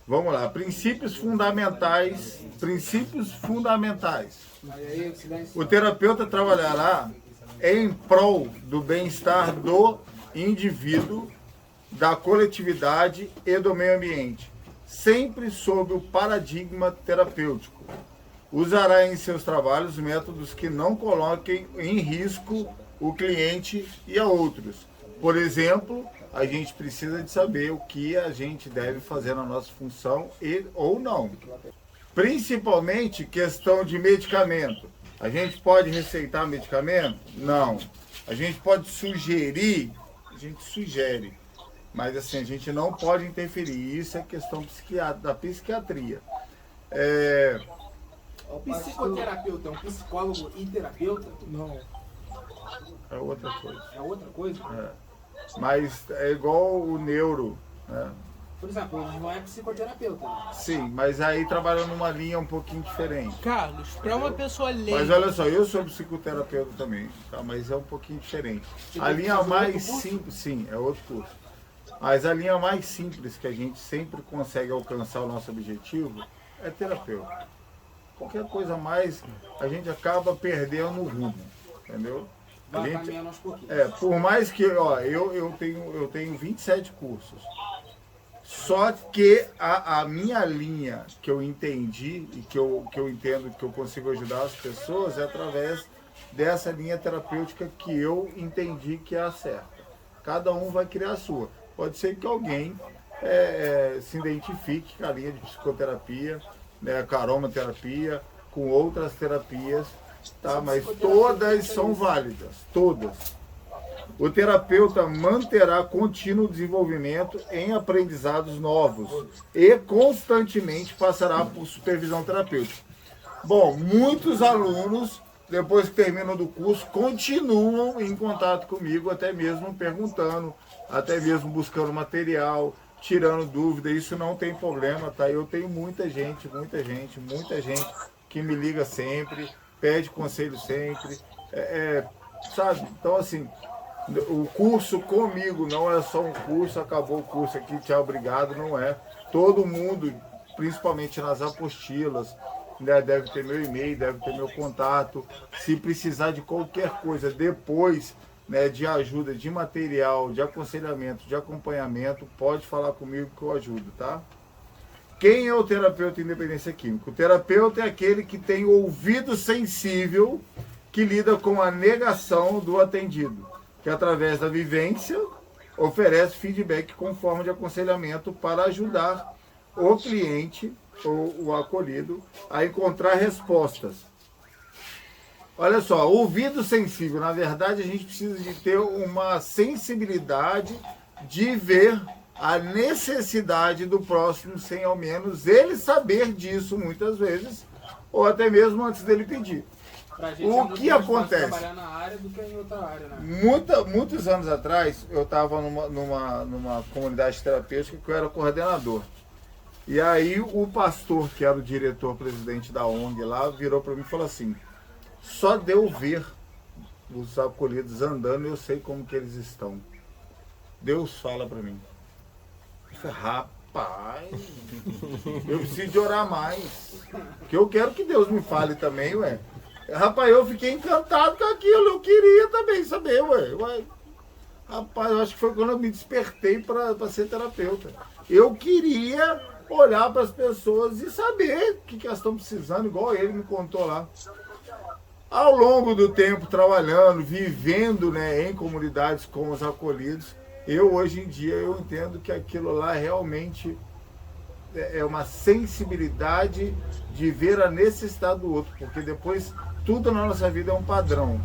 Vamos lá, princípios fundamentais. Princípios fundamentais. O terapeuta trabalhará em prol do bem-estar do indivíduo, da coletividade e do meio ambiente, sempre sob o paradigma terapêutico. Usará em seus trabalhos métodos que não coloquem em risco o cliente e a outros. Por exemplo, a gente precisa de saber o que a gente deve fazer na nossa função ou não. Principalmente questão de medicamento. A gente pode receitar medicamento? Não. A gente pode sugerir? A gente sugere. Mas assim, a gente não pode interferir. Isso é questão da psiquiatria. O psicoterapeuta é um psicólogo e terapeuta? Não. É outra coisa. É outra coisa? Mas é igual o neuro, né? Por exemplo, não é psicoterapeuta. Sim, mas aí trabalha numa linha um pouquinho diferente. Carlos, para uma pessoa leiga... Mas olha só, eu sou psicoterapeuta também, tá? Mas é um pouquinho diferente. A linha mais simples, sim, é outro curso. Mas a linha mais simples que a gente sempre consegue alcançar o nosso objetivo é terapeuta. Qualquer coisa mais, a gente acaba perdendo o rumo, entendeu? Vai caminhando aos pouquinhos. Por mais que, eu tenho 27 cursos. Só que a minha linha que eu entendi e que eu entendo que eu consigo ajudar as pessoas é através dessa linha terapêutica que eu entendi que é a certa. Cada um vai criar a sua. Pode ser que alguém se identifique com a linha de psicoterapia, né, com a aromaterapia, com outras terapias, tá? Mas todas são válidas, todas. O terapeuta manterá contínuo desenvolvimento em aprendizados novos e constantemente passará por supervisão terapêutica. Bom, muitos alunos, depois que terminam do curso, continuam em contato comigo, até mesmo perguntando, até mesmo buscando material, tirando dúvida. Isso não tem problema, tá? Eu tenho muita gente que me liga sempre, pede conselho sempre, sabe? Então, assim, o curso comigo não é só um curso, acabou o curso aqui, tchau, obrigado, não é. Todo mundo, principalmente nas apostilas, né, deve ter meu e-mail, deve ter meu contato. Se precisar de qualquer coisa depois, né, de ajuda, de material, de aconselhamento, de acompanhamento, pode falar comigo que eu ajudo, tá? Quem é o terapeuta em dependência química? O terapeuta é aquele que tem ouvido sensível, que lida com a negação do atendido, que através da vivência oferece feedback com forma de aconselhamento para ajudar o cliente ou o acolhido a encontrar respostas. Olha só, ouvido sensível, na verdade a gente precisa de ter uma sensibilidade de ver a necessidade do próximo sem ao menos ele saber disso muitas vezes, ou até mesmo antes dele pedir. O que acontece? Trabalhar na área do que em outra área, né? Muitos anos atrás, eu estava numa comunidade terapêutica que eu era coordenador. E aí o pastor, que era o diretor-presidente da ONG lá, virou para mim e falou assim: só de eu ver os acolhidos andando, eu sei como que eles estão. Deus fala para mim. Eu falei, rapaz, eu preciso de orar mais. Porque eu quero que Deus me fale também, ué. Rapaz, eu fiquei encantado com aquilo, eu queria também saber, ué. Rapaz, eu acho que foi quando eu me despertei para ser terapeuta. Eu queria olhar para as pessoas e saber o que elas estão precisando, igual ele me contou lá. Ao longo do tempo, trabalhando, vivendo, né, em comunidades com os acolhidos, hoje em dia, eu entendo que aquilo lá realmente é uma sensibilidade de ver a necessidade do outro, porque depois tudo na nossa vida é um padrão.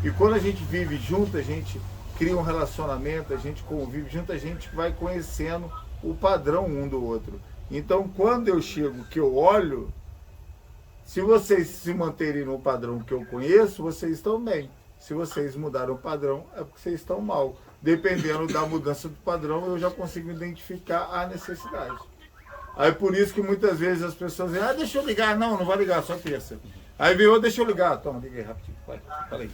E quando a gente vive junto, a gente cria um relacionamento, a gente convive junto, a gente vai conhecendo o padrão um do outro. Então, quando eu chego, que eu olho, se vocês se manterem no padrão que eu conheço, vocês estão bem. Se vocês mudaram o padrão, é porque vocês estão mal. Dependendo da mudança do padrão, eu já consigo identificar a necessidade. Aí por isso que muitas vezes as pessoas dizem, deixa eu ligar. Não vai ligar, só terça. Aí veio, deixa eu ligar. Toma, liga aí rapidinho. Fala aí.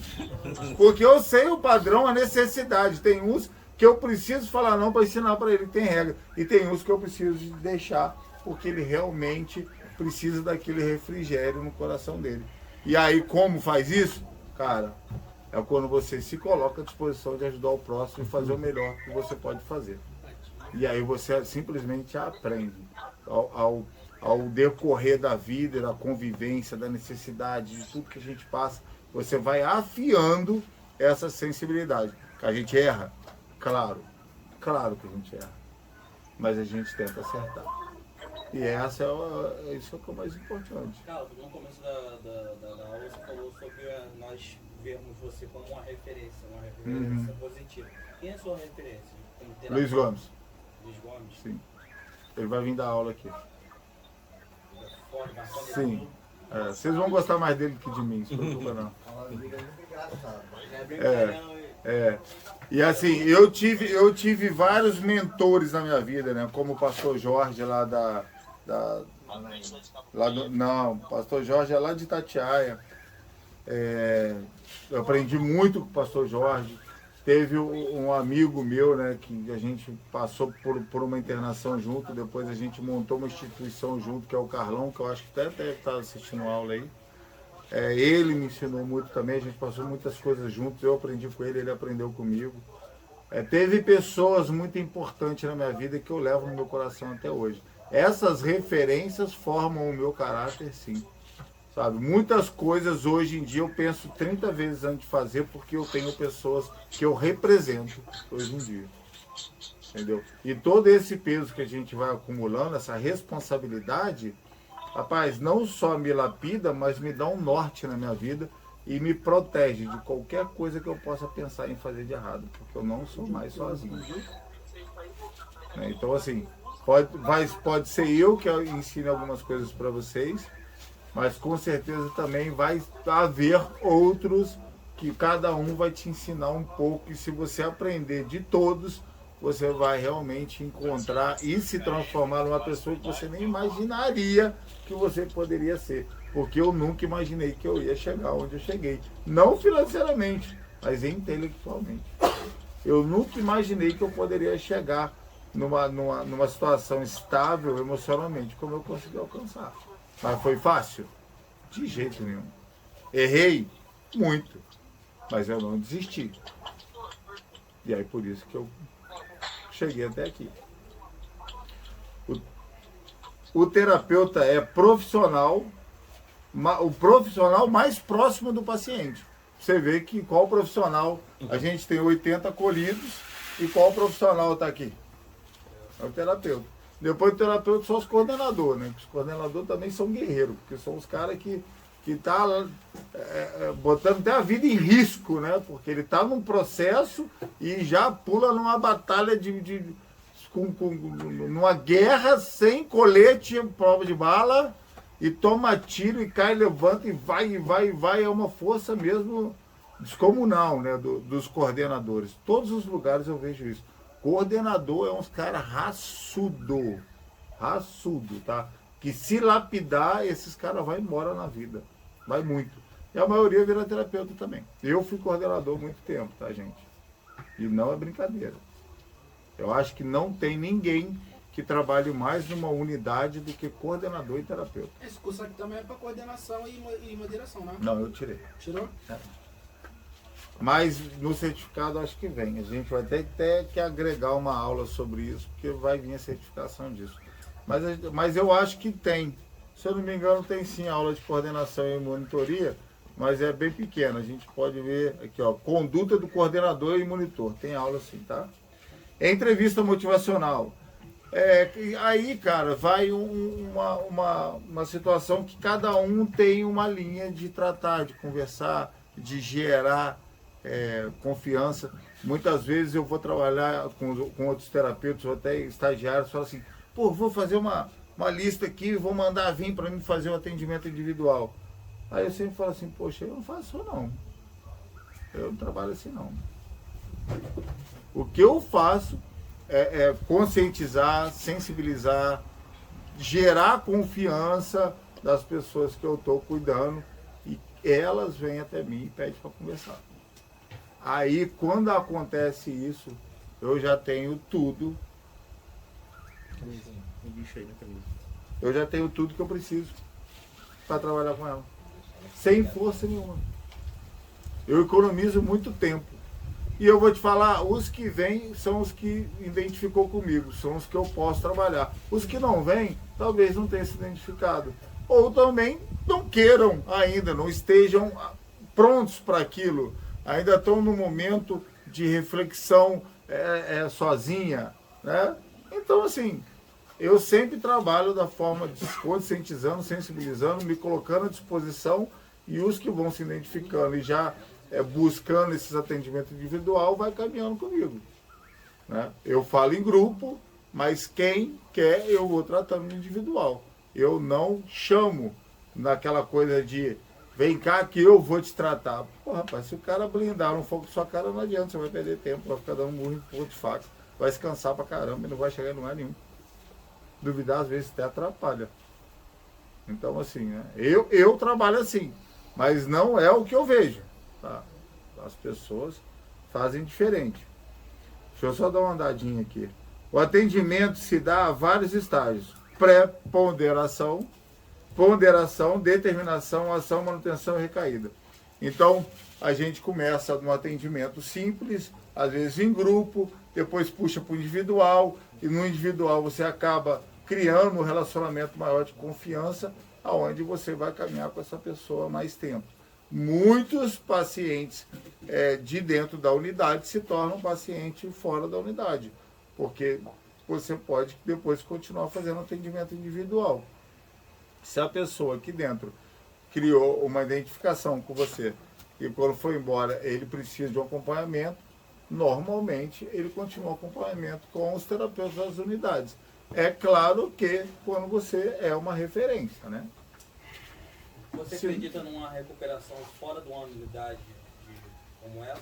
Porque eu sei o padrão, a necessidade. Tem uns que eu preciso falar não para ensinar para ele que tem regra. E tem uns que eu preciso de deixar, porque ele realmente precisa daquele refrigério no coração dele. E aí, como faz isso? Cara, é quando você se coloca à disposição de ajudar o próximo e fazer o melhor que você pode fazer. E aí você simplesmente aprende. Ao decorrer da vida, da convivência, da necessidade, de tudo que a gente passa, você vai afiando essa sensibilidade. Que a gente erra? Claro que a gente erra. Mas a gente tenta acertar. E essa isso é o que é o mais importante. Carlos, no começo da aula você falou sobre nós vermos você como uma referência positiva. Quem é a sua referência? Luiz Gomes. Luiz Gomes? Sim. Ele vai vir dar aula aqui. Sim. Vocês vão gostar mais dele que de mim, não se preocupa não. E assim, eu tive vários mentores na minha vida, né? Como o pastor Jorge lá o pastor Jorge é lá de Itatiaia. Eu aprendi muito com o pastor Jorge. Teve um amigo meu, né, que a gente passou por uma internação junto, depois a gente montou uma instituição junto, que é o Carlão, que eu acho que até está assistindo a aula aí. Ele me ensinou muito também, a gente passou muitas coisas juntos, eu aprendi com ele, ele aprendeu comigo. Teve pessoas muito importantes na minha vida que eu levo no meu coração até hoje. Essas referências formam o meu caráter, sim. Sabe? Muitas coisas hoje em dia eu penso 30 vezes antes de fazer, porque eu tenho pessoas que eu represento hoje em dia. Entendeu? E todo esse peso que a gente vai acumulando, essa responsabilidade, rapaz, não só me lapida, mas me dá um norte na minha vida e me protege de qualquer coisa que eu possa pensar em fazer de errado, porque eu não sou mais sozinho. Então, assim, pode ser eu que ensine algumas coisas para vocês, mas com certeza também vai haver outros que cada um vai te ensinar um pouco, e se você aprender de todos, você vai realmente encontrar e se transformar numa pessoa que você nem imaginaria que você poderia ser. Porque eu nunca imaginei que eu ia chegar onde eu cheguei. Não financeiramente, mas intelectualmente. Eu nunca imaginei que eu poderia chegar numa situação estável emocionalmente, como eu consegui alcançar. Mas foi fácil? De jeito nenhum. Errei? Muito. Mas eu não desisti. E aí por isso que eu cheguei até aqui. O terapeuta é profissional, o profissional mais próximo do paciente. Você vê que qual profissional, a gente tem 80 acolhidos, e qual profissional está aqui? É o terapeuta. Depois do terapeuta são os coordenadores, né? Os coordenadores também são guerreiros, porque são os caras que tá botando até a vida em risco, né? Porque ele está num processo e já pula numa batalha numa guerra sem colete, prova de bala, e toma tiro e cai, levanta e vai. É uma força mesmo descomunal, né? Dos coordenadores. Todos os lugares eu vejo isso. Coordenador é uns caras raçudo, tá? Que se lapidar, esses caras vão embora na vida. Vai muito. E a maioria vira terapeuta também. Eu fui coordenador há muito tempo, tá, gente? E não é brincadeira. Eu acho que não tem ninguém que trabalhe mais numa unidade do que coordenador e terapeuta. Esse curso aqui também é para coordenação e moderação, né? Não, eu tirei. Tirou? Mas no certificado acho que vem. A gente vai ter que agregar uma aula sobre isso, porque vai vir a certificação disso. Mas eu acho que tem. Se eu não me engano, tem sim aula de coordenação e monitoria, mas é bem pequena. A gente pode ver aqui, ó, conduta do coordenador e monitor. Tem aula sim, tá? Entrevista motivacional. Aí, cara, vai uma situação que cada um tem uma linha de tratar, de conversar, de gerar confiança. Muitas vezes eu vou trabalhar com outros terapeutas ou até estagiários, falo assim, pô, vou fazer uma lista aqui, vou mandar vir para mim fazer um atendimento individual. Aí eu sempre falo assim, poxa, eu não faço isso não. Eu não trabalho assim não. O que eu faço é conscientizar, sensibilizar, gerar confiança das pessoas que eu estou cuidando, e elas vêm até mim e pedem para conversar. Aí, quando acontece isso, eu já tenho tudo. Eu já tenho tudo que eu preciso para trabalhar com ela. Sem força nenhuma. Eu economizo muito tempo. E eu vou te falar, os que vêm são os que identificou comigo, são os que eu posso trabalhar. Os que não vêm, talvez não tenham se identificado. Ou também não queiram ainda, não estejam prontos para aquilo. Ainda estão no momento de reflexão sozinha, né? Então, assim, eu sempre trabalho da forma de conscientizando, sensibilizando, me colocando à disposição, e os que vão se identificando e já buscando esses atendimentos individual, vai caminhando comigo, né? Eu falo em grupo, mas quem quer eu vou tratando no individual. Eu não chamo naquela coisa de vem cá que eu vou te tratar. Pô, rapaz, se o cara blindar um fogo de sua cara, não adianta, você vai perder tempo, vai ficar dando murro em ponto de faca, vai se cansar pra caramba e não vai chegar em lugar nenhum. Duvidar às vezes até atrapalha. Então, assim, né? Eu trabalho assim, mas não é o que eu vejo. Tá? As pessoas fazem diferente. Deixa eu só dar uma andadinha aqui. O atendimento se dá a vários estágios: pré-ponderação, ponderação, determinação, ação, manutenção e recaída. Então, a gente começa no atendimento simples, às vezes em grupo, depois puxa para o individual, e no individual você acaba criando um relacionamento maior de confiança, aonde você vai caminhar com essa pessoa mais tempo. Muitos pacientes de dentro da unidade se tornam pacientes fora da unidade, porque você pode depois continuar fazendo atendimento individual. Se a pessoa aqui dentro criou uma identificação com você e quando foi embora ele precisa de um acompanhamento, normalmente ele continua o acompanhamento com os terapeutas das unidades. É claro que quando você é uma referência, né? Você acredita numa recuperação fora de uma unidade como essa?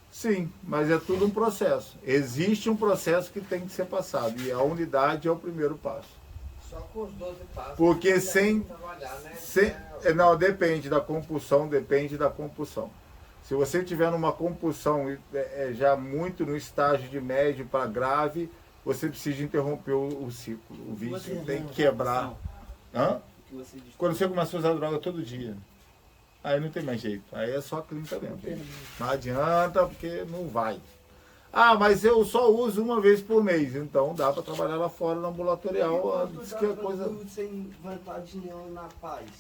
Sim, mas é tudo um processo. Existe um processo que tem que ser passado e a unidade é o primeiro passo. Só com os 12 passos. Porque sem trabalhar, né? não, depende da compulsão, depende da compulsão. Se você tiver numa compulsão já muito no estágio de médio para grave, você precisa interromper o ciclo. O vício tem que quebrar. Hã? Quando você começa a usar droga todo dia, aí não tem mais jeito. Aí é só clínica mesmo. Não adianta, porque não vai. Ah, mas eu só uso uma vez por mês. Então dá para trabalhar lá fora no ambulatorial. Diz que é coisa... Sem vontade nenhuma na paz.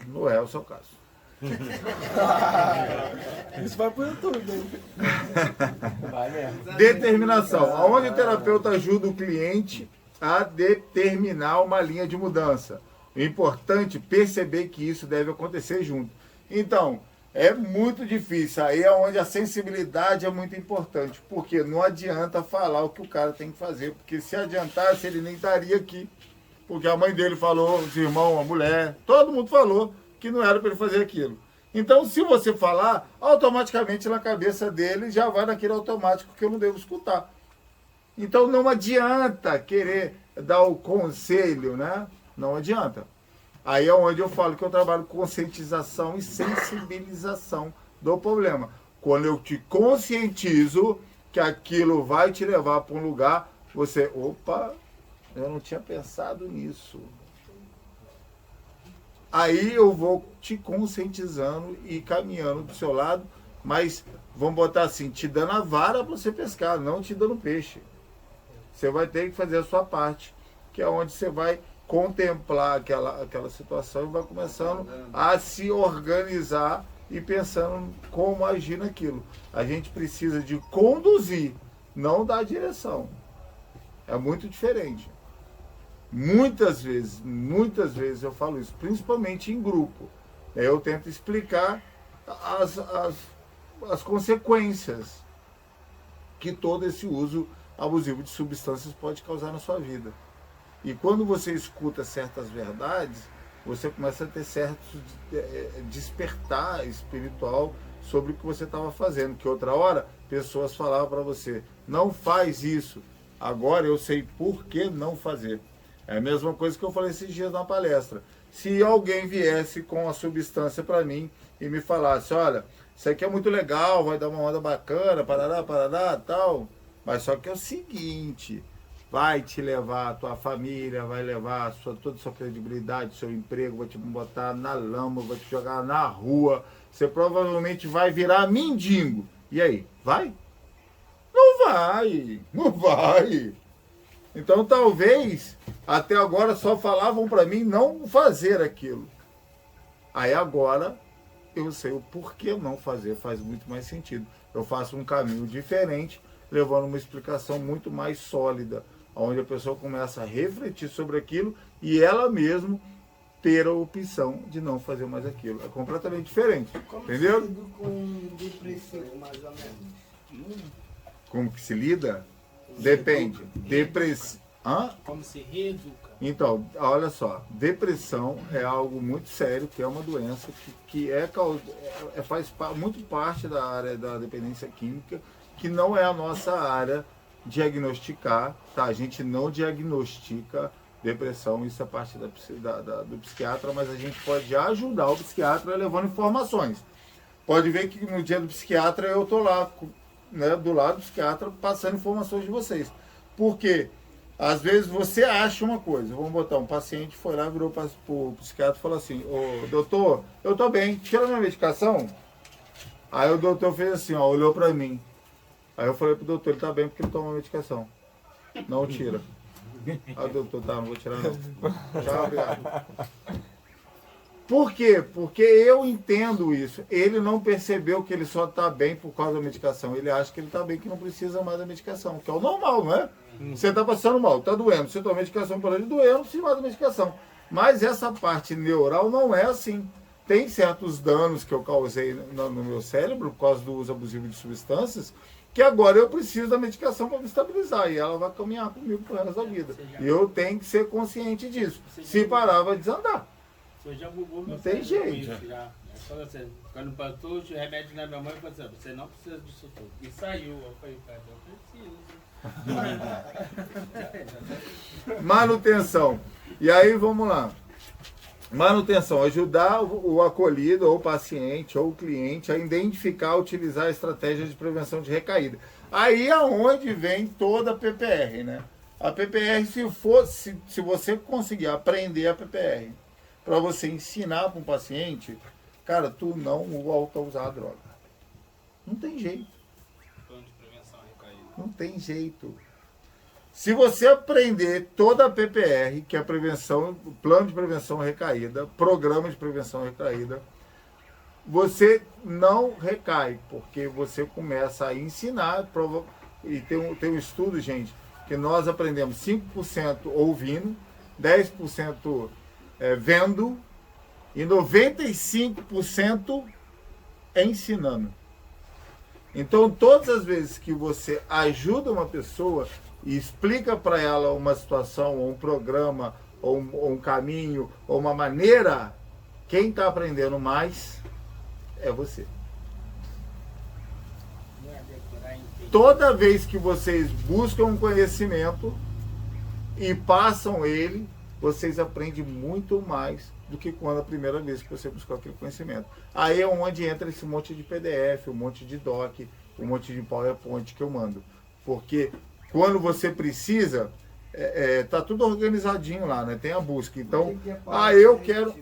Não é o seu caso. Isso vai pro YouTube, hein? Vai mesmo. Determinação. Aonde o terapeuta ajuda o cliente a determinar uma linha de mudança. É importante perceber que isso deve acontecer junto. Então, é muito difícil. Aí é onde a sensibilidade é muito importante. Porque não adianta falar o que o cara tem que fazer. Porque se adiantasse, ele nem estaria aqui. Porque a mãe dele falou, os irmãos, a mulher, todo mundo falou que não era para ele fazer aquilo. Então, se você falar, automaticamente na cabeça dele já vai naquele automático que eu não devo escutar. Então, não adianta querer dar o conselho, né? Não adianta. Aí é onde eu falo que eu trabalho conscientização e sensibilização do problema. Quando eu te conscientizo que aquilo vai te levar para um lugar, você, opa, eu não tinha pensado nisso. Aí eu vou te conscientizando e caminhando do seu lado, mas vamos botar assim, te dando a vara para você pescar, não te dando peixe. Você vai ter que fazer a sua parte, que é onde você vai contemplar aquela situação e vai começando a se organizar e pensando como agir naquilo. A gente precisa de conduzir, não dar direção. É muito diferente. Muitas vezes eu falo isso, principalmente em grupo. Eu tento explicar as consequências que todo esse uso abusivo de substâncias pode causar na sua vida. E quando você escuta certas verdades, você começa a ter certo despertar espiritual sobre o que você estava fazendo. Que outra hora, pessoas falavam para você, não faz isso. Agora eu sei por que não fazer. É a mesma coisa que eu falei esses dias na palestra. Se alguém viesse com a substância para mim e me falasse, olha, isso aqui é muito legal, vai dar uma onda bacana, parará, parará, tal. Mas só que é o seguinte, vai te levar a tua família, vai levar toda a sua credibilidade, seu emprego, vai te botar na lama, vai te jogar na rua. Você provavelmente vai virar mendigo. E aí, vai? Não vai, não vai. Então talvez, até agora só falavam para mim não fazer aquilo. Aí agora eu sei o porquê não fazer, faz muito mais sentido. Eu faço um caminho diferente, levando uma explicação muito mais sólida, onde a pessoa começa a refletir sobre aquilo e ela mesma ter a opção de não fazer mais aquilo. É completamente diferente, entendeu? Como se lida com depressivo, mais ou menos? Como que se lida? Depende. Hã? Como se reeduca. Então, olha só, depressão é algo muito sério, que é uma doença que faz muito parte da área da dependência química, que não é a nossa área diagnosticar, tá? A gente não diagnostica depressão, isso é parte do psiquiatra, mas a gente pode ajudar o psiquiatra levando informações. Pode ver que no dia do psiquiatra eu tô lá, né, do lado do psiquiatra, passando informações de vocês. Porque às vezes você acha uma coisa, vamos botar, um paciente foi lá, virou para o psiquiatra e falou assim, ô doutor, eu tô bem, tira minha medicação. Aí o doutor fez assim, ó, olhou para mim. Aí eu falei pro doutor, ele tá bem porque ele toma medicação. Não tira. Aí o doutor, tá, não vou tirar não. Tchau, obrigado. Por quê? Porque eu entendo isso. Ele não percebeu que ele só está bem por causa da medicação. Ele acha que ele está bem, que não precisa mais da medicação. Que é o normal, não é? Você está passando mal, está doendo. Você toma medicação para ele doer, não precisa mais da medicação. Mas essa parte neural não é assim. Tem certos danos que eu causei no meu cérebro por causa do uso abusivo de substâncias, que agora eu preciso da medicação para me estabilizar. E ela vai caminhar comigo pro resto da vida. E eu tenho que ser consciente disso. Se parar, vai desandar. Você já bugou meu Não tem cérebro com jeito. isso já. É só você. Quando botou os remédios na minha mãe, eu falei assim, você não precisa disso tudo. E saiu. Eu falei, cara, eu preciso. Manutenção. E aí, vamos lá. Manutenção, ajudar o acolhido, ou o paciente, ou o cliente a identificar, utilizar estratégias de prevenção de recaída. Aí é onde vem toda a PPR, né? A PPR, se você conseguir aprender a PPR, para você ensinar para um paciente, cara, tu não volta a usar a droga. Não tem jeito. Plano de prevenção recaída. Não tem jeito. Se você aprender toda a PPR, que é a prevenção, plano de prevenção recaída, programa de prevenção recaída, você não recai, porque você começa a ensinar, e tem um estudo, gente, que nós aprendemos 5% ouvindo, 10% vendo e 95% ensinando. Então, todas as vezes que você ajuda uma pessoa e explica para ela uma situação, ou um programa, ou um caminho, ou uma maneira, quem está aprendendo mais é você. Toda vez que vocês buscam um conhecimento e passam ele, vocês aprendem muito mais do que quando a primeira vez que você buscou aquele conhecimento. Aí é onde entra esse monte de PDF, um monte de doc, um monte de PowerPoint que eu mando. Porque quando você precisa, tá tudo organizadinho lá, né? Tem a busca. Então, eu quero...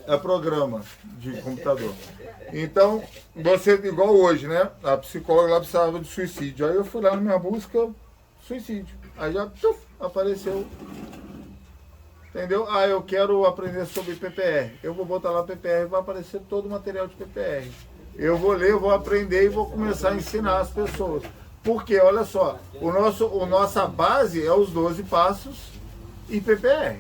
É programa de computador. Então, você, igual hoje, né? A psicóloga lá precisava de suicídio. Aí eu fui lá na minha busca, suicídio. Aí já apareceu. Entendeu? Ah, eu quero aprender sobre PPR. Eu vou botar lá PPR, vai aparecer todo o material de PPR. Eu vou ler, eu vou aprender e vou começar a ensinar as pessoas. Porque, olha só, nossa base é os 12 passos e PPR.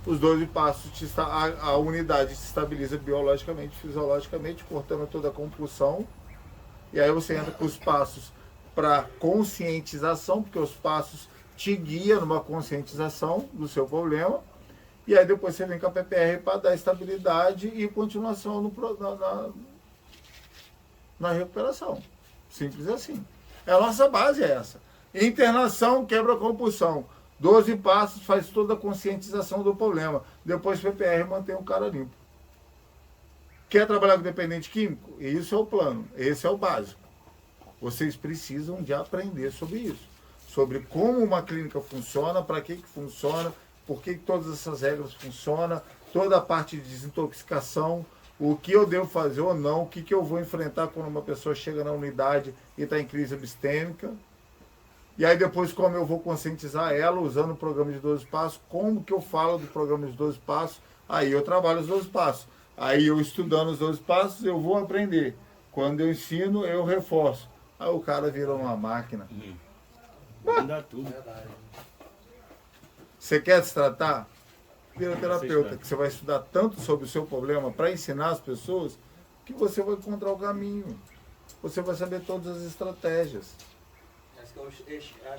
Os 12 passos, a unidade se estabiliza biologicamente, fisiologicamente, cortando toda a compulsão. E aí você entra com os passos para conscientização, porque os passos te guiam numa conscientização do seu problema. E aí depois você vem com a PPR para dar estabilidade e continuação na recuperação. Simples assim. A nossa base é essa. Internação quebra a compulsão. 12 passos faz toda a conscientização do problema. Depois PPR mantém o cara limpo. Quer trabalhar com dependente químico? Isso é o plano. Esse é o básico. Vocês precisam de aprender sobre isso. Sobre como uma clínica funciona, para que funciona, por que todas essas regras funcionam, toda a parte de desintoxicação, o que eu devo fazer ou não, o que eu vou enfrentar quando uma pessoa chega na unidade e está em crise abstêmica. E aí depois como eu vou conscientizar ela usando o programa de 12 passos, como que eu falo do programa de 12 passos, aí eu trabalho os 12 passos. Aí eu estudando os 12 passos, eu vou aprender. Quando eu ensino, eu reforço. Aí o cara vira uma máquina. Dá tudo. Você quer se tratar? Vira terapeuta, que você vai estudar tanto sobre o seu problema para ensinar as pessoas que você vai encontrar o caminho. Você vai saber todas as estratégias.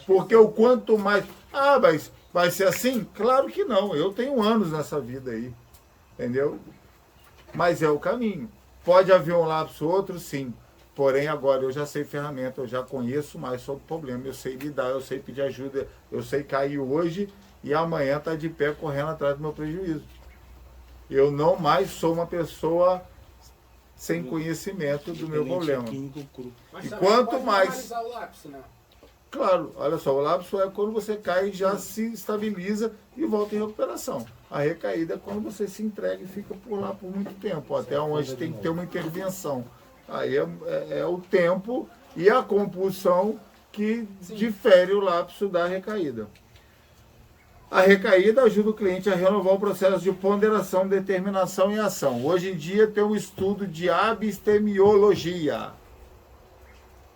Porque o quanto mais... Ah, mas vai ser assim? Claro que não. Eu tenho anos nessa vida aí. Entendeu? Mas é o caminho. Pode haver um lapso ou outro, sim. Porém, agora eu já sei ferramenta, eu já conheço mais sobre o problema, eu sei lidar, eu sei pedir ajuda, eu sei cair hoje e amanhã estar de pé correndo atrás do meu prejuízo. Eu não mais sou uma pessoa sem conhecimento do meu problema. Mas E também quanto pode mais... normalizar o lapso, né? Claro, olha só, o lapso é quando você cai e já se estabiliza e volta em recuperação. A recaída é quando você se entrega e fica por lá por muito tempo, até onde tem que ter uma intervenção. Aí é o tempo e a compulsão que difere o lapso da recaída. A recaída ajuda o cliente a renovar o processo de ponderação, determinação e ação. Hoje em dia tem um estudo de abstemiologia,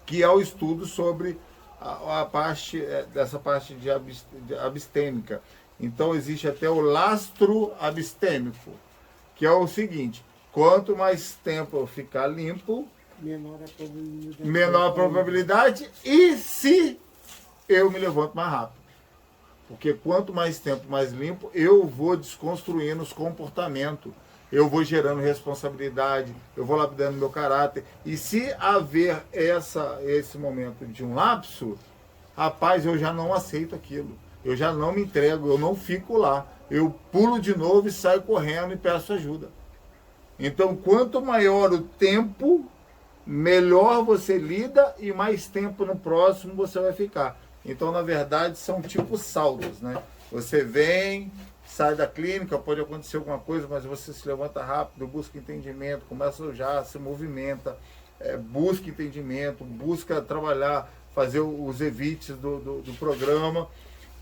que é o estudo sobre a parte, dessa parte de abstêmica. Então existe até o lastro abstêmico, que é o seguinte: quanto mais tempo eu ficar limpo, menor a probabilidade e se eu me levanto mais rápido. Porque quanto mais tempo mais limpo, eu vou desconstruindo os comportamentos, eu vou gerando responsabilidade, eu vou lapidando meu caráter. E se haver esse momento de um lapso, rapaz, eu já não aceito aquilo. Eu já não me entrego, eu não fico lá. Eu pulo de novo e saio correndo e peço ajuda. Então, quanto maior o tempo, melhor você lida e mais tempo no próximo você vai ficar. Então, na verdade, são tipo saltos, né? Você vem, sai da clínica, pode acontecer alguma coisa, mas você se levanta rápido, busca entendimento, começa já, se movimenta, busca entendimento, busca trabalhar, fazer os evites do programa,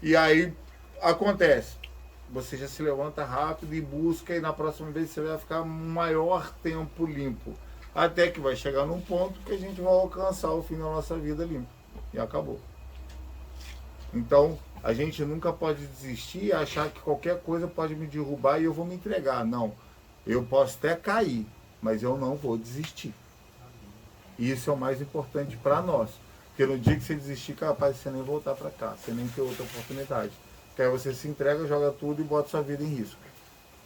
e aí acontece. Você já se levanta rápido e busca, e na próxima vez você vai ficar um maior tempo limpo. Até que vai chegar num ponto que a gente vai alcançar o fim da nossa vida limpo. E acabou. Então, a gente nunca pode desistir e achar que qualquer coisa pode me derrubar e eu vou me entregar. Não. Eu posso até cair, mas eu não vou desistir. E isso é o mais importante para nós. Porque no dia que você desistir, capaz de você nem voltar para cá, você nem ter outra oportunidade. Porque aí você se entrega, joga tudo e bota sua vida em risco.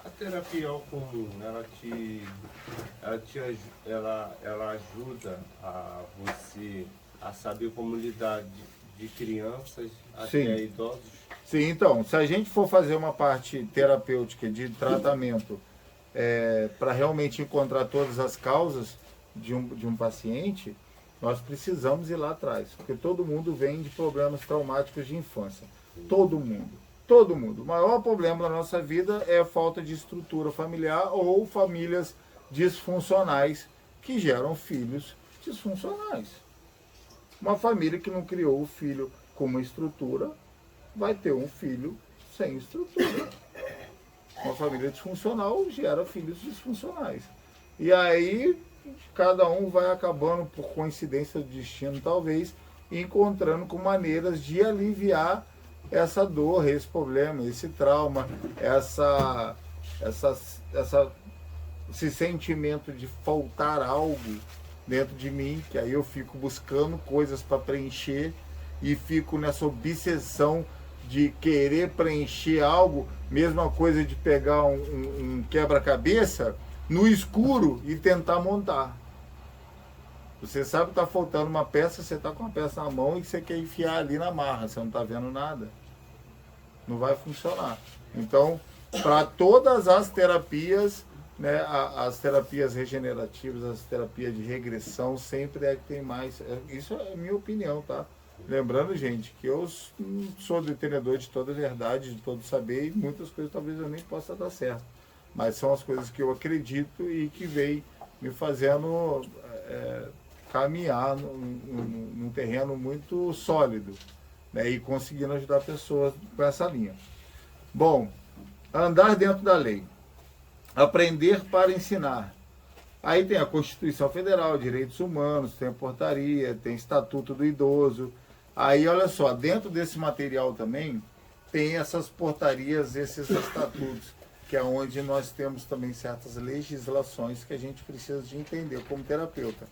A terapia ao comum, ela ajuda a você a saber como lidar de crianças até idosos? Sim, então, se a gente for fazer uma parte terapêutica de tratamento para realmente encontrar todas as causas de um paciente, nós precisamos ir lá atrás. Porque todo mundo vem de problemas traumáticos de infância. Todo mundo. Todo mundo. O maior problema da nossa vida é a falta de estrutura familiar ou famílias disfuncionais que geram filhos disfuncionais. Uma família que não criou o filho com uma estrutura vai ter um filho sem estrutura. Uma família disfuncional gera filhos disfuncionais. E aí cada um vai acabando, por coincidência do destino talvez, encontrando com maneiras de aliviar essa dor, esse problema, esse trauma, esse sentimento de faltar algo dentro de mim, que aí eu fico buscando coisas para preencher e fico nessa obsessão de querer preencher algo, mesma coisa de pegar um quebra-cabeça no escuro e tentar montar. Você sabe que está faltando uma peça, você está com a peça na mão e você quer enfiar ali na marra, você não está vendo nada. Não vai funcionar. Então, para todas as terapias, né, as terapias regenerativas, as terapias de regressão sempre é que tem mais. Isso é a minha opinião, tá? Lembrando, gente, que eu não sou detenedor de toda a verdade, de todo saber, e muitas coisas talvez eu nem possa dar certo. Mas são as coisas que eu acredito e que vem me fazendo caminhar num terreno muito sólido, né, e conseguindo ajudar pessoas com essa linha. Bom, andar dentro da lei. Aprender para ensinar. Aí tem a Constituição Federal, Direitos Humanos, tem a portaria, tem Estatuto do Idoso. Aí, olha só, dentro desse material também tem essas portarias, esses estatutos, que é onde nós temos também certas legislações que a gente precisa de entender como terapeuta.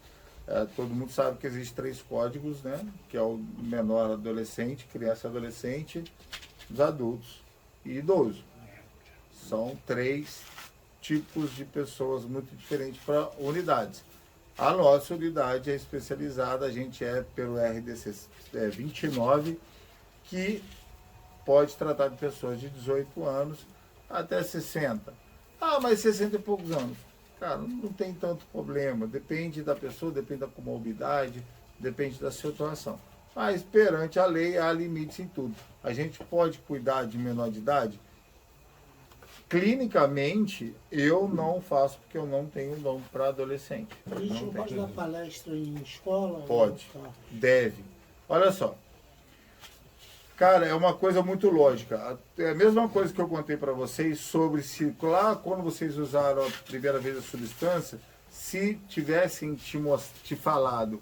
Todo mundo sabe que existem 3 códigos, né? Que é o menor adolescente, criança e adolescente, os adultos e idoso. São 3 tipos de pessoas muito diferentes para unidades. A nossa unidade é especializada, a gente é pelo RDC 29, que pode tratar de pessoas de 18 anos até 60. Ah, mas 60 e poucos anos. Cara, não tem tanto problema, depende da pessoa, depende da comorbidade, depende da situação. Mas perante a lei há limites em tudo. A gente pode cuidar de menor de idade? Clinicamente, eu não faço porque eu não tenho dom para adolescente. A gente não pode dar palestra em escola? Pode, Tá. deve. Olha só. Cara, é uma coisa muito lógica. É a mesma coisa que eu contei para vocês sobre se lá quando vocês usaram a primeira vez a substância, se tivessem te falado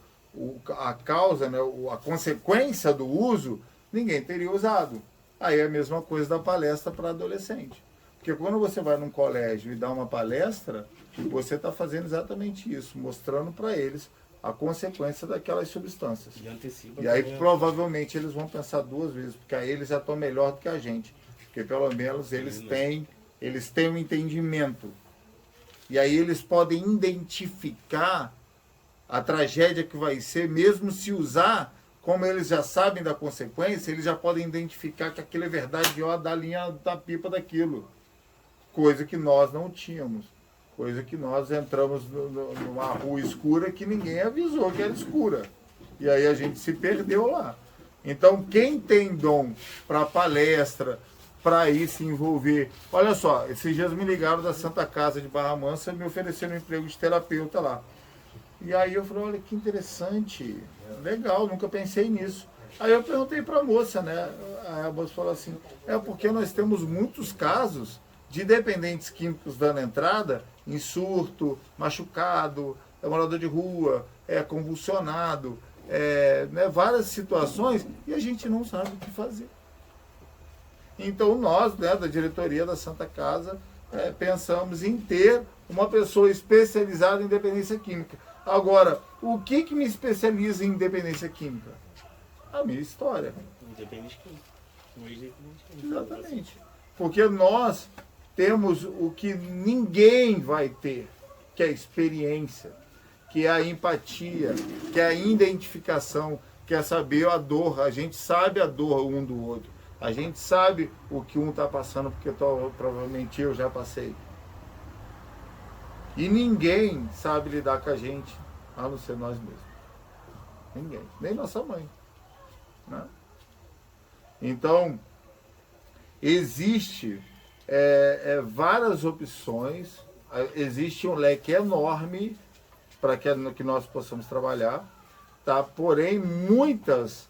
a causa, né, a consequência do uso, ninguém teria usado. Aí é a mesma coisa da palestra para adolescente. Porque quando você vai num colégio e dá uma palestra, você está fazendo exatamente isso, mostrando para eles a consequência daquelas substâncias. E antecipa. E aí também. provavelmente eles vão pensar 2 vezes, porque aí eles já estão melhor do que a gente. Porque pelo menos eles têm um entendimento. E aí eles podem identificar a tragédia que vai ser, mesmo se usar, como eles já sabem da consequência, eles já podem identificar que aquilo é verdade, ó, da linha da pipa daquilo. Coisa que nós não tínhamos. Coisa que nós entramos numa rua escura que ninguém avisou que era escura. E aí a gente se perdeu lá. Então, quem tem dom para palestra, para ir se envolver... Olha só, esses dias me ligaram da Santa Casa de Barra Mansa e me ofereceram um emprego de terapeuta lá. E aí eu falei, olha que interessante, legal, nunca pensei nisso. Aí eu perguntei para a moça, né? Aí a moça falou assim, porque nós temos muitos casos de dependentes químicos dando entrada em surto, machucado, morador de rua, convulsionado, né, várias situações, e a gente não sabe o que fazer. Então nós, né, da diretoria da Santa Casa, pensamos em ter uma pessoa especializada em dependência química. Agora, o que me especializa em dependência química? A minha história. Independente químico. Exatamente. Porque nós temos o que ninguém vai ter, que é a experiência, que é a empatia, que é a identificação, que é saber a dor. A gente sabe a dor um do outro. A gente sabe o que um está passando, porque provavelmente eu já passei. E ninguém sabe lidar com a gente, a não ser nós mesmos. Ninguém. Nem nossa mãe. Né? Então, existe várias opções, existe um leque enorme para que nós possamos trabalhar, tá? Porém, muitas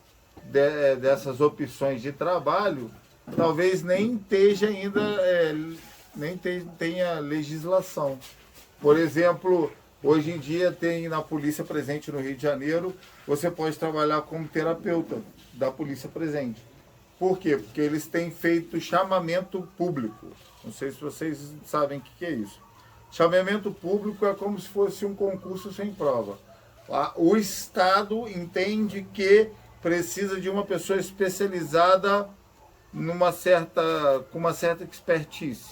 dessas opções de trabalho talvez nem esteja ainda, tenha legislação. Por exemplo, hoje em dia tem na Polícia Presente no Rio de Janeiro, você pode trabalhar como terapeuta da Polícia Presente. Por quê? Porque eles têm feito chamamento público. Não sei se vocês sabem o que é isso. Chamamento público é como se fosse um concurso sem prova. O Estado entende que precisa de uma pessoa especializada com uma certa expertise,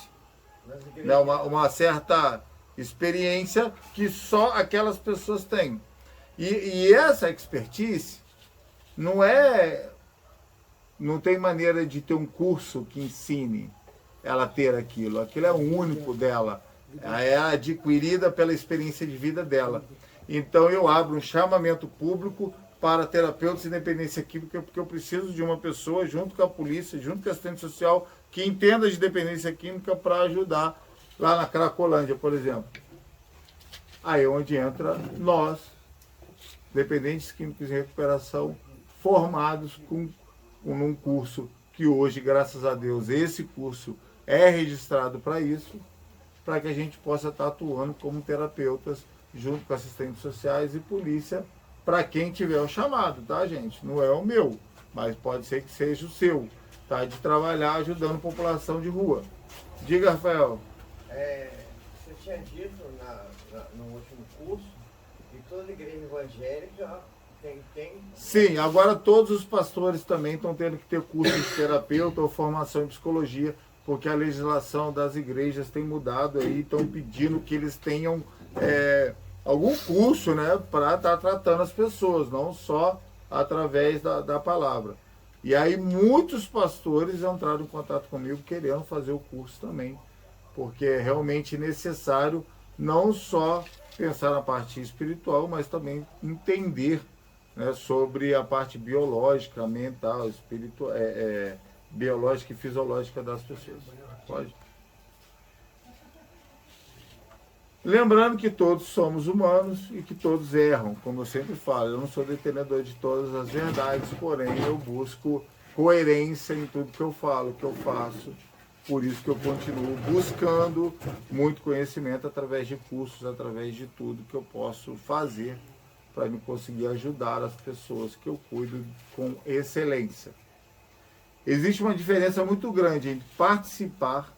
né? uma certa experiência que só aquelas pessoas têm. E essa expertise não tem maneira de ter um curso que ensine ela a ter aquilo. Aquilo é o único dela. é adquirida pela experiência de vida dela. Então eu abro um chamamento público para terapeutas de dependência química, porque eu preciso de uma pessoa, junto com a polícia, junto com a assistente social, que entenda de dependência química para ajudar lá na Cracolândia, por exemplo. Aí é onde entra nós, dependentes químicos em recuperação, formados num curso que hoje, graças a Deus, esse curso é registrado para isso, para que a gente possa estar atuando como terapeutas, junto com assistentes sociais e polícia, para quem tiver o chamado, tá, gente? Não é o meu, mas pode ser que seja o seu, tá? De trabalhar ajudando a população de rua. Diga, Rafael. Você tinha dito no último curso que toda igreja evangélica tem... Sim, agora todos os pastores também estão tendo que ter curso de terapeuta ou formação em psicologia, porque a legislação das igrejas tem mudado aí, estão pedindo que eles tenham algum curso, né, para estar tratando as pessoas, não só através da palavra. E aí muitos pastores entraram em contato comigo querendo fazer o curso também, porque é realmente necessário não só pensar na parte espiritual, mas também entender, né, sobre a parte biológica, mental, espiritual, biológica e fisiológica das pessoas. Pode? Lembrando que todos somos humanos e que todos erram, como eu sempre falo. Eu não sou detenedor de todas as verdades, porém eu busco coerência em tudo que eu falo, que eu faço. Por isso que eu continuo buscando muito conhecimento através de cursos, através de tudo que eu posso fazer para me conseguir ajudar as pessoas que eu cuido com excelência. Existe uma diferença muito grande entre participar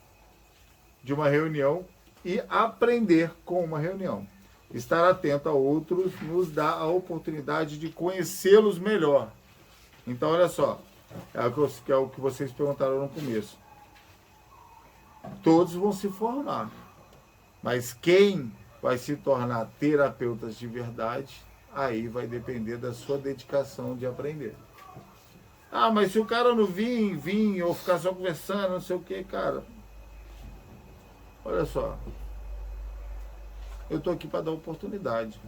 de uma reunião e aprender com uma reunião. Estar atento a outros nos dá a oportunidade de conhecê-los melhor. Então, olha só, é o que vocês perguntaram no começo. Todos vão se formar, mas quem vai se tornar terapeutas de verdade, aí vai depender da sua dedicação de aprender. Ah, mas se o cara não vir ou ficar só conversando, não sei o que, cara. Olha só. Eu estou aqui para dar oportunidade.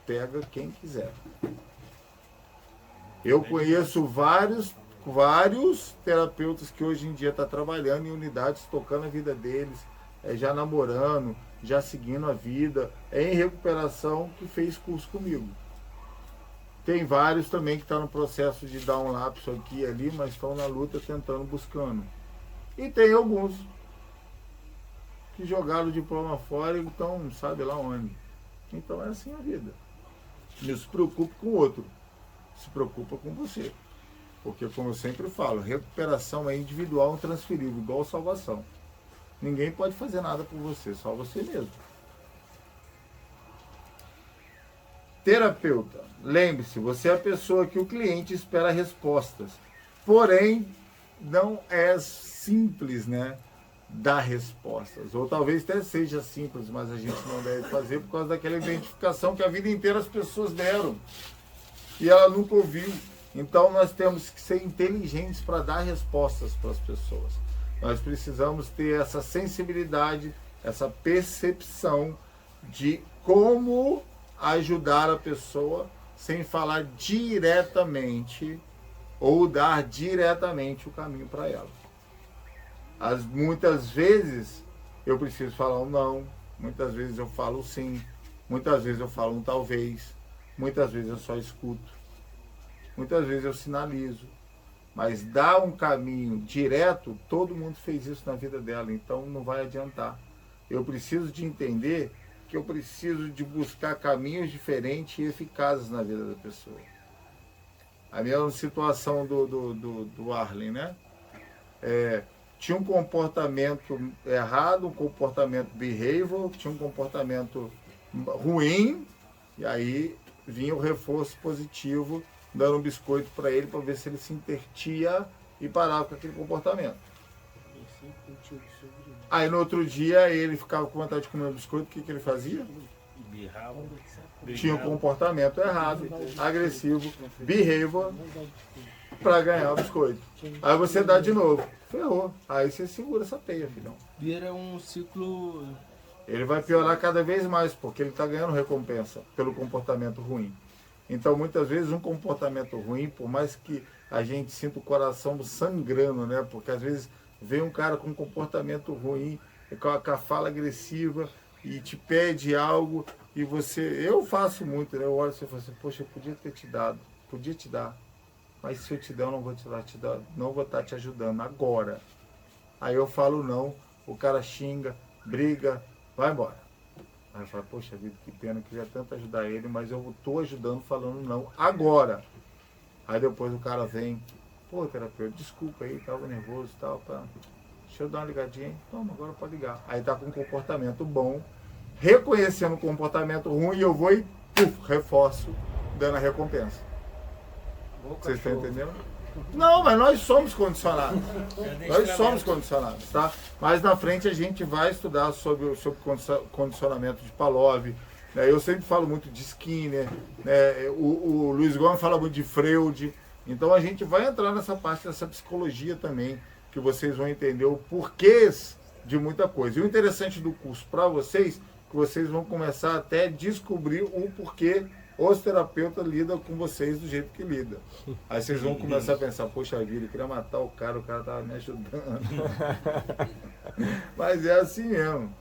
Pega quem quiser. Eu conheço vários terapeutas que hoje em dia estão trabalhando em unidades, tocando a vida deles, já namorando, já seguindo a vida, em recuperação, que fez curso comigo. Tem vários também que estão no processo de dar um lapso aqui e ali, mas estão na luta tentando, buscando. E tem alguns que jogaram o diploma fora e estão, sabe lá onde. Então é assim a vida. Não se preocupe com o outro, se preocupa com você. Porque, como eu sempre falo, recuperação é individual e transferível, igual salvação. Ninguém pode fazer nada por você, só você mesmo. Terapeuta, lembre-se, você é a pessoa que o cliente espera respostas. Porém, não é simples, né, dar respostas. Ou talvez até seja simples, mas a gente não deve fazer por causa daquela identificação que a vida inteira as pessoas deram. E ela nunca ouviu. Então nós temos que ser inteligentes para dar respostas para as pessoas. Nós precisamos ter essa sensibilidade, essa percepção de como ajudar a pessoa sem falar diretamente ou dar diretamente o caminho para ela. Muitas vezes eu preciso falar um não, muitas vezes eu falo um sim, muitas vezes eu falo um talvez, muitas vezes eu só escuto. Muitas vezes eu sinalizo, mas dar um caminho direto, todo mundo fez isso na vida dela, então não vai adiantar. Eu preciso de entender que eu preciso de buscar caminhos diferentes e eficazes na vida da pessoa. A mesma situação do Arlen, né? Tinha um comportamento errado, um comportamento behavioral, tinha um comportamento ruim, e aí vinha o reforço positivo, dando um biscoito para ele para ver se ele se intertia e parava com aquele comportamento. Aí no outro dia ele ficava com vontade de comer o biscoito, o que ele fazia? Tinha um comportamento errado, agressivo, behavior, para ganhar o biscoito. Aí você dá de novo. Ferrou. Aí você segura essa teia, filhão. Vira um ciclo. Ele vai piorar cada vez mais, porque ele está ganhando recompensa pelo comportamento ruim. Então, muitas vezes, um comportamento ruim, por mais que a gente sinta o coração sangrando, né? Porque às vezes vem um cara com um comportamento ruim, com a fala agressiva, e te pede algo, e você... Eu faço muito, né? Eu olho e você falo assim, poxa, eu podia ter te dado, podia te dar, mas se eu te der, eu não vou te dar, não vou estar te ajudando agora. Aí eu falo não, o cara xinga, briga, vai embora. Aí eu falo, poxa vida, que pena, eu queria tanto ajudar ele, mas eu estou ajudando falando não agora. Aí depois o cara vem, pô, terapeuta, desculpa aí, estava nervoso e tal, deixa eu dar uma ligadinha aí. Toma, agora pode ligar. Aí tá com um comportamento bom, reconhecendo o comportamento ruim, e eu vou e reforço, dando a recompensa. Vocês estão entendendo? Não, mas nós somos condicionados. Nós somos condicionados, tá? Mas na frente a gente vai estudar sobre condicionamento de Pavlov. Né? Eu sempre falo muito de Skinner, né? O Luiz Gomes fala muito de Freud. Então a gente vai entrar nessa parte dessa psicologia também, que vocês vão entender o porquês de muita coisa. E o interessante do curso para vocês, que vocês vão começar até a descobrir o porquê os terapeutas lidam com vocês do jeito que lidam. Aí vocês vão começar a pensar, poxa vida, eu queria matar o cara estava me ajudando. Mas é assim mesmo.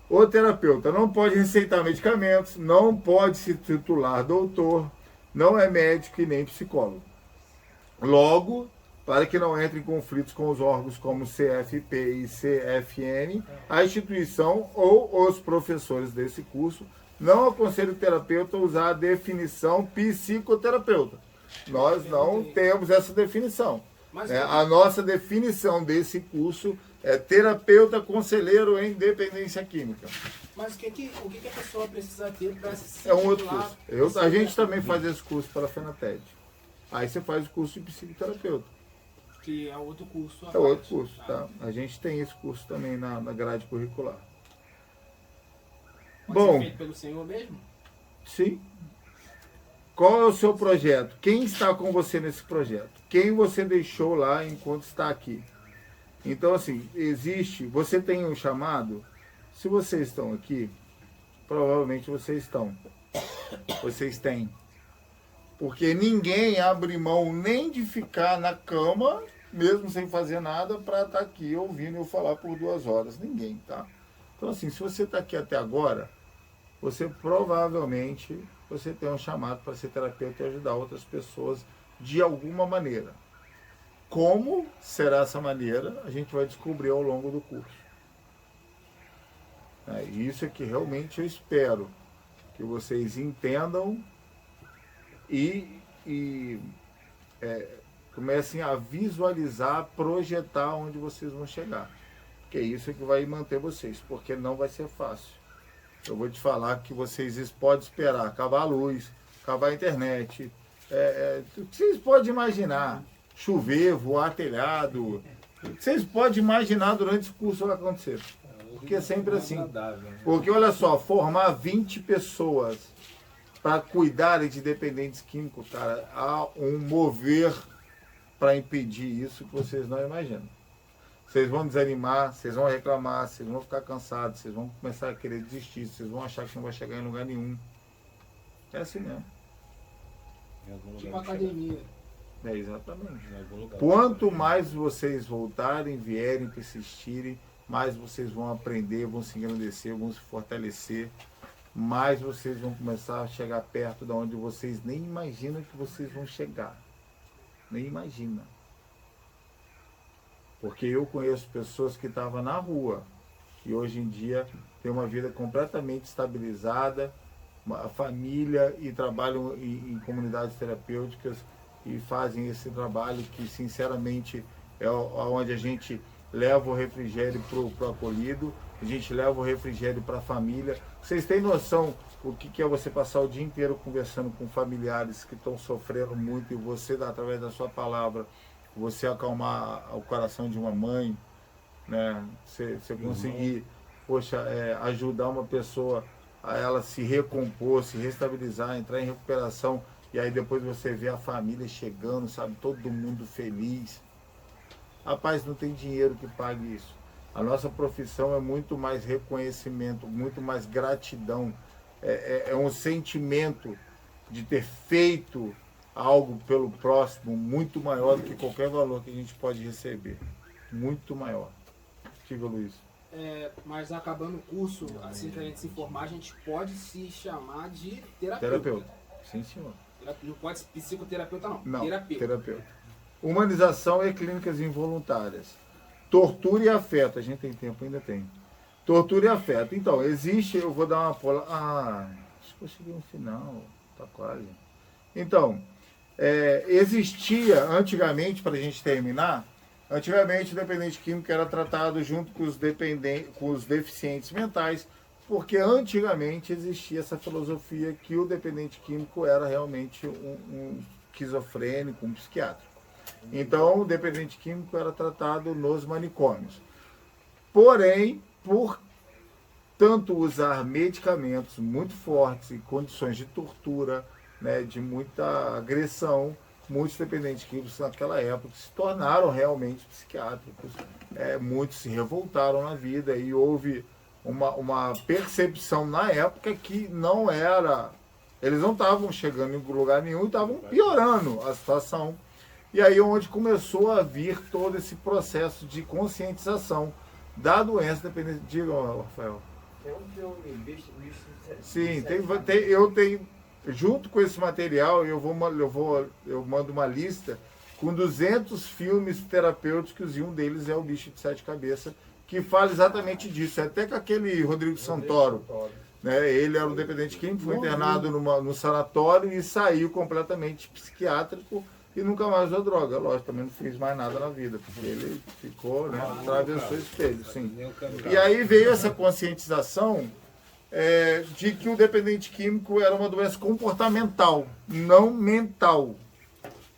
O terapeuta não pode receitar medicamentos, não pode se titular doutor, não é médico e nem psicólogo. Logo, para que não entre em conflitos com os órgãos como CFP e CFM, a instituição ou os professores desse curso não aconselho o terapeuta a usar a definição psicoterapeuta. Nós não temos essa definição. A nossa definição desse curso é terapeuta conselheiro em dependência química. Mas o que a pessoa precisa ter para se É um outro curso. A gente também faz esse curso pela FENATED. Aí você faz o curso de psicoterapeuta. Que é outro curso. É outro curso, tá? A gente tem esse curso também na grade curricular. Pode ser feito pelo senhor mesmo? Sim. Qual é o seu projeto? Quem está com você nesse projeto? Quem você deixou lá enquanto está aqui? Então, assim, você tem um chamado? Se vocês estão aqui, provavelmente vocês estão. Vocês têm. Porque ninguém abre mão nem de ficar na cama, mesmo sem fazer nada, para estar aqui ouvindo eu falar por 2 horas. Ninguém, tá? Então, assim, se você está aqui até agora, você provavelmente tem um chamado para ser terapeuta e ajudar outras pessoas de alguma maneira. Como será essa maneira, a gente vai descobrir ao longo do curso. Isso é que realmente eu espero que vocês entendam e comecem a visualizar, projetar onde vocês vão chegar. Porque isso é que vai manter vocês, porque não vai ser fácil. Eu vou te falar que vocês podem esperar acabar a luz, acabar a internet. O que vocês podem imaginar? Chover, voar telhado. O que vocês podem imaginar durante esse curso vai acontecer. Porque é sempre assim. Porque olha só, formar 20 pessoas para cuidarem de dependentes químicos, cara, há um mover para impedir isso que vocês não imaginam. Vocês vão desanimar, vocês vão reclamar, vocês vão ficar cansados, vocês vão começar a querer desistir, vocês vão achar que não vai chegar em lugar nenhum. É assim mesmo. Tipo academia. Exatamente. Quanto mais vocês voltarem, vierem, persistirem, mais vocês vão aprender, vão se engrandecer, vão se fortalecer, mais vocês vão começar a chegar perto de onde vocês nem imaginam que vocês vão chegar. Nem imagina. Porque eu conheço pessoas que estavam na rua e hoje em dia têm uma vida completamente estabilizada, uma família e trabalham em comunidades terapêuticas e fazem esse trabalho que, sinceramente, é onde a gente leva o refrigério para o acolhido, a gente leva o refrigério para a família. Vocês têm noção o que é você passar o dia inteiro conversando com familiares que estão sofrendo muito e você, através da sua palavra, você acalmar o coração de uma mãe, né? Você conseguir, ajudar uma pessoa a ela se recompor, se restabilizar, entrar em recuperação e aí depois você vê a família chegando, sabe, todo mundo feliz. Rapaz, não tem dinheiro que pague isso. A nossa profissão é muito mais reconhecimento, muito mais gratidão. É um sentimento de ter feito algo pelo próximo muito maior do que qualquer valor que a gente pode receber. Muito maior. Diga, Luiz. Mas acabando o curso, assim que a gente se formar, a gente pode se chamar de terapeuta. Terapeuta. Sim, senhor. Não pode ser psicoterapeuta, não. Não, terapeuta. terapeuta. Humanização e clínicas involuntárias. Tortura e afeto. A gente tem tempo? Ainda tem. Tortura e afeto. Então, existe, eu vou dar uma pola. Acho que eu cheguei no final. Tá quase. Então, existia antigamente, para a gente terminar, antigamente o dependente químico era tratado junto com os deficientes mentais, porque antigamente existia essa filosofia que o dependente químico era realmente um esquizofrênico, um psiquiátrico. Então, o dependente químico era tratado nos manicômios. Porém, por tanto usar medicamentos muito fortes e condições de tortura, né, de muita agressão, muitos dependentes químicos naquela época se tornaram realmente psiquiátricos. Muitos se revoltaram na vida e houve uma percepção na época que não era... Eles não estavam chegando em lugar nenhum e estavam piorando a situação. E aí onde começou a vir todo esse processo de conscientização da doença dependente. Diga, Rafael. Tem um filme, Bicho Sim, eu tenho, junto com esse material, eu mando uma lista com 200 filmes terapêuticos e um deles é o Bicho de Sete Cabeças, que fala exatamente disso. Até com aquele Rodrigo Santoro, né? Ele era um dependente químico, foi internado no sanatório e saiu completamente psiquiátrico e nunca mais usou droga. Lógico, também não fez mais nada na vida, porque ele ficou, né, atravessou o espelho, sim. E aí veio essa conscientização de que o dependente químico era uma doença comportamental, não mental.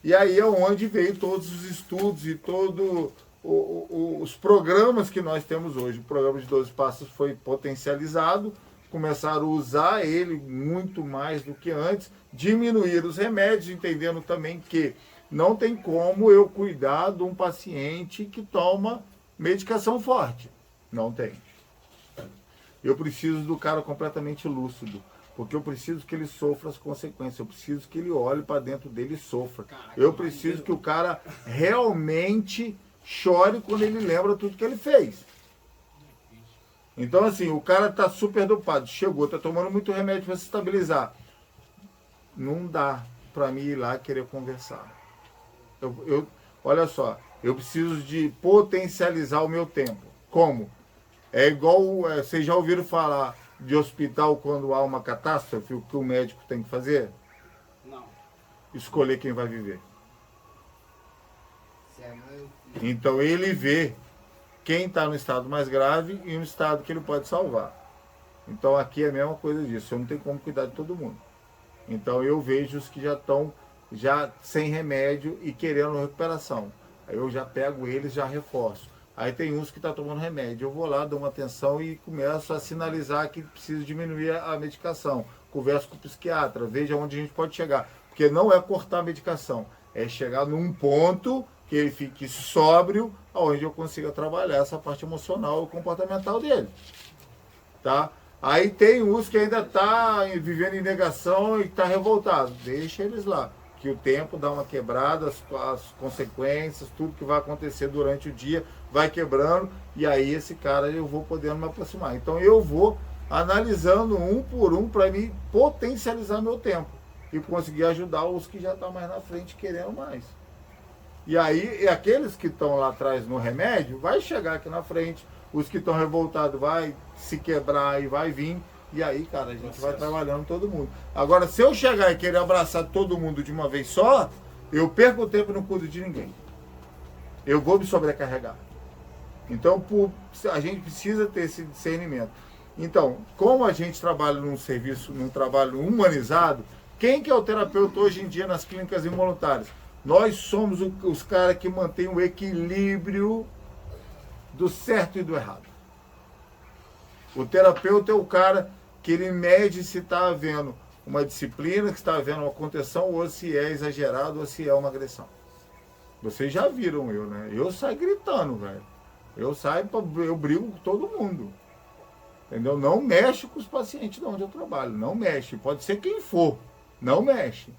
E aí é onde veio todos os estudos e todos os programas que nós temos hoje. O programa de 12 Passos foi potencializado, começaram a usar ele muito mais do que antes, diminuir os remédios, entendendo também que não tem como eu cuidar de um paciente que toma medicação forte. Não tem. Eu preciso do cara completamente lúcido, porque eu preciso que ele sofra as consequências, eu preciso que ele olhe para dentro dele e sofra. Eu preciso que o cara realmente chore quando ele lembra tudo que ele fez. Então, assim, o cara está super dopado, chegou, está tomando muito remédio para se estabilizar. Não dá para mim ir lá querer conversar. Olha só, eu preciso de potencializar o meu tempo. Como? É igual, vocês já ouviram falar de hospital quando há uma catástrofe, o que o médico tem que fazer? Não. Escolher quem vai viver. Então ele vê quem está no estado mais grave e no estado que ele pode salvar. Então aqui é a mesma coisa disso, eu não tenho como cuidar de todo mundo. Então eu vejo os que já estão sem remédio e querendo recuperação. Aí eu já pego eles, já reforço. Aí tem uns que estão tomando remédio, eu vou lá, dou uma atenção e começo a sinalizar que precisa diminuir a medicação. Converso com o psiquiatra, veja onde a gente pode chegar. Porque não é cortar a medicação, é chegar num ponto que ele fique sóbrio, onde eu consiga trabalhar essa parte emocional e comportamental dele. Tá? Aí tem uns que ainda tá vivendo em negação e está revoltado. Deixa eles lá, que o tempo dá uma quebrada, as consequências, tudo que vai acontecer durante o dia vai quebrando, e aí esse cara eu vou podendo me aproximar. Então eu vou analisando um por um para me potencializar meu tempo e conseguir ajudar os que já estão mais na frente querendo mais. E aí aqueles que estão lá atrás no remédio vai chegar aqui na frente, os que estão revoltados vai se quebrar e vai vir. E aí, cara, a gente vai trabalhando todo mundo. Agora, se eu chegar e querer abraçar todo mundo de uma vez só, eu perco o tempo e não cuido de ninguém. Eu vou me sobrecarregar. Então, a gente precisa ter esse discernimento. Então, como a gente trabalha num serviço, num trabalho humanizado, quem que é o terapeuta hoje em dia nas clínicas involuntárias? Nós somos os caras que mantêm o equilíbrio do certo e do errado. O terapeuta é o cara que ele mede se está havendo uma disciplina que está havendo uma contenção, ou se é exagerado, ou se é uma agressão. Vocês já viram eu, né? Eu saio gritando, velho. Eu brigo com todo mundo. Entendeu? Não mexe com os pacientes de onde eu trabalho. Não mexe. Pode ser quem for. Não mexe.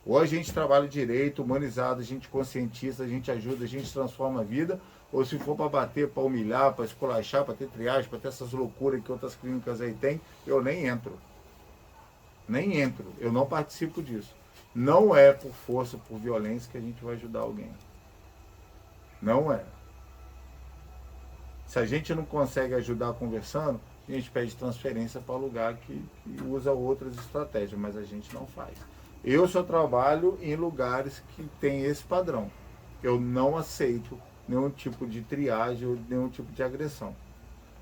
Ou a gente trabalha direito, humanizado, a gente conscientiza, a gente ajuda, a gente transforma a vida. Ou se for para bater, para humilhar, para esculachar, para ter triagem, para ter essas loucuras que outras clínicas aí tem, eu nem entro. Nem entro. Eu não participo disso. Não é por força, por violência que a gente vai ajudar alguém. Não é. Se a gente não consegue ajudar conversando, a gente pede transferência para lugar que usa outras estratégias, mas a gente não faz. Eu só trabalho em lugares que tem esse padrão. Eu não aceito nenhum tipo de triagem ou nenhum tipo de agressão.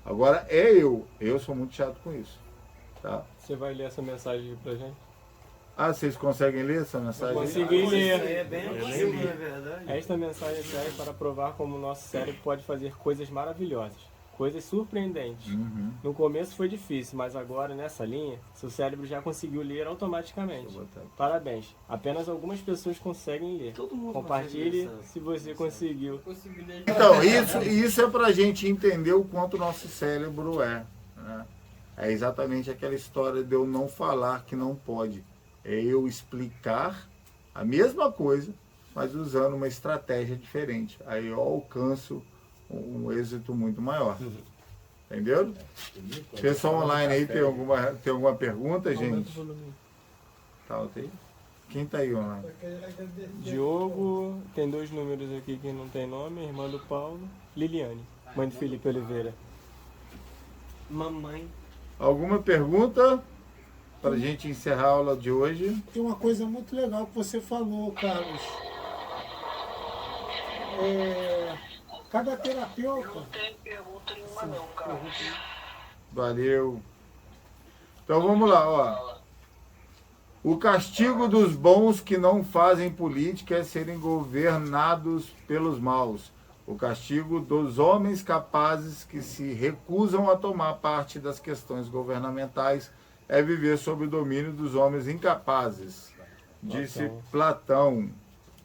Agora, eu sou muito chato com isso. Tá? Você vai ler essa mensagem pra gente? Ah, vocês conseguem ler essa mensagem? Consegui ler. Isso aí é bem antigo, na verdade. Esta mensagem serve para provar como o nosso cérebro pode fazer coisas maravilhosas, coisas surpreendentes. Uhum. No começo foi difícil, mas agora, nessa linha, seu cérebro já conseguiu ler automaticamente. Parabéns. Apenas algumas pessoas conseguem ler. Todo mundo Compartilhe consegue ler se você conseguiu. Consegui ler. Então, isso é para a gente entender o quanto o nosso cérebro é. Né? É exatamente aquela história de eu não falar que não pode. É eu explicar a mesma coisa, mas usando uma estratégia diferente. Aí eu alcanço um êxito muito maior. Entendeu? Pessoal online aí, tem alguma pergunta, gente? Tá, ok? Quem tá aí online? Diogo, tem 2 números aqui que não tem nome, irmã do Paulo. Liliane, mãe de Felipe Oliveira. Mamãe. Alguma pergunta para a gente encerrar a aula de hoje? Tem uma coisa muito legal que você falou, Carlos. Cada terapeuta... Eu não tenho pergunta nenhuma não, cara. Valeu. Então vamos lá, ó. O castigo dos bons que não fazem política é serem governados pelos maus. O castigo dos homens capazes que se recusam a tomar parte das questões governamentais é viver sob o domínio dos homens incapazes. Disse Platão.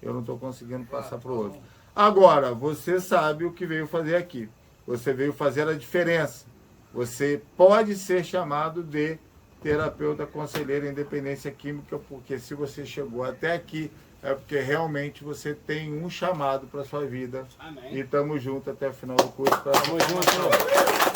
Eu não estou conseguindo passar para o outro. Agora, você sabe o que veio fazer aqui. Você veio fazer a diferença. Você pode ser chamado de terapeuta conselheiro em independência química, porque se você chegou até aqui, é porque realmente você tem um chamado para sua vida. Amém. E estamos juntos até o final do curso. Tamo junto.